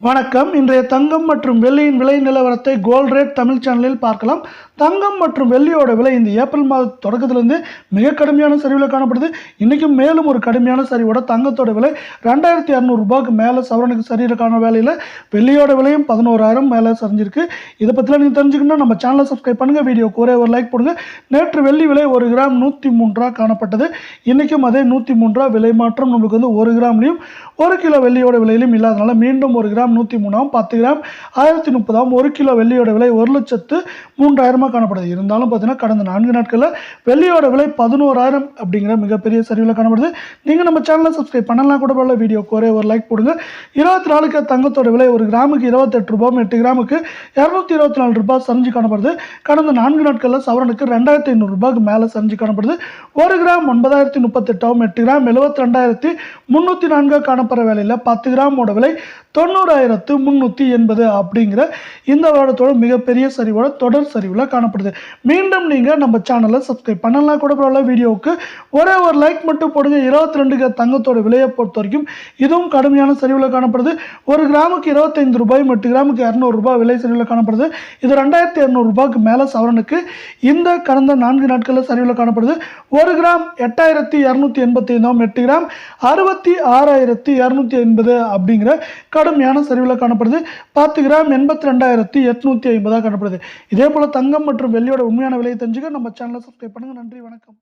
வணக்கம். இன்றைய தங்கம் மற்றும் வெள்ளியின் விலை நிலவரத்தை கோல்ட் ரேட் தமிழ் சேனலில் பார்க்கலாம். தங்கம் மற்றும் வெள்ளியோட விலை இந்த ஏப்ரல் மாத தொடக்கத்திலிருந்து மிக கடுமையான சரிவில் காணப்படுது. இன்றைக்கும் மேலும் ஒரு கடுமையான சரிவோட தங்கத்தோட விலை 2200 ரூபாய்க்கு மேலே சவரனுக்கு சரியிறக்கான வேலையில் வெள்ளியோட விலையும் 11,000 மேலே சரிஞ்சிருக்கு. இதை பற்றிலாம் நீங்கள் தெரிஞ்சுக்கணும், நம்ம சேனலை சப்ஸ்கிரைப் பண்ணுங்கள், வீடியோக்கு ஒரே ஒரு லைக் போடுங்க. நேற்று வெள்ளி விலை 1 கிராம் 103 ரூபா காணப்பட்டது. இன்றைக்கும் அதே 103 ரூபா விலை மாற்றம் நம்மளுக்கு வந்து 1 கிராம்லையும் 1 கிலோ வெள்ளியோட விலையிலும் இல்லாதனால மீண்டும் 1 கிராம் 103 10 கிராம் 1030 1 கிலோ வெள்ளியோட விலை 1,03,000 காணப்படுது. இருந்தாலும் பார்த்தீங்கன்னா கடந்த 4 நாட்களில் வெள்ளியோட விலை 11,000 அப்படிங்கிற மிகப்பெரிய சரிவில் காணப்படுது. நீங்கள் நம்ம சேனலை சப்ஸ்கிரைப் பண்ணலாம் கூட போல, வீடியோக்கு ஒரே ஒரு லைக் போடுங்க. 24 தங்கத்தோட விலை 1 கிராமுக்கு 28 ரூபாயும் 8 கிராமுக்கு 224 ரூபாய் சரிஞ்சு காணப்படுது. கடந்த 4 நாட்களில் சவரனுக்கு 2,500 ரூபாய்க்கு மேலே சரிஞ்சு காணப்படுது. 1 கிராம் 9,038 8 கிராம் 72,304 காணப்படுற வேலையில் 10 கிராமோட விலை 90,380 அப்படிங்கிற இந்த வருடத்தோட மிகப்பெரிய சரிவோட தொடர் சரிவில் காணப்படுது. மீண்டும் நீங்கள் நம்ம சேனலை சப்ஸ்கிரைப் பண்ணலாம் கூட போல, வீடியோவுக்கு ஒரே ஒரு லைக் மட்டும் போடுங்க. 22 தங்கத்தோட விலையை பொறுத்த வரைக்கும் இதுவும் கடுமையான சரிவில் காணப்படுது. 1 கிராமுக்கு 25 ரூபாயும் 8 கிராமுக்கு 200 ரூபாய் விலை சரிவில் காணப்படுது. இது 2,200 ரூபாய்க்கு மேலே சவரனுக்கு இந்த கடந்த 4 நாட்களில் சரிவில் காணப்படுது. 1 கிராம் 8,285 8 கிராம் 66,280 அப்படிங்கிற கடுமையான சரிவில் காணப்படுது. 10 கிராம் 82,850 காணப்படுது. இதே போல தங்கம் மற்றும் வெள்ளியோட உண்மையான விலையை தெரிஞ்சுக்க நம்ம சேனலை சப்ஸ்கிரைப் பண்ணுங்க. நன்றி, வணக்கம்.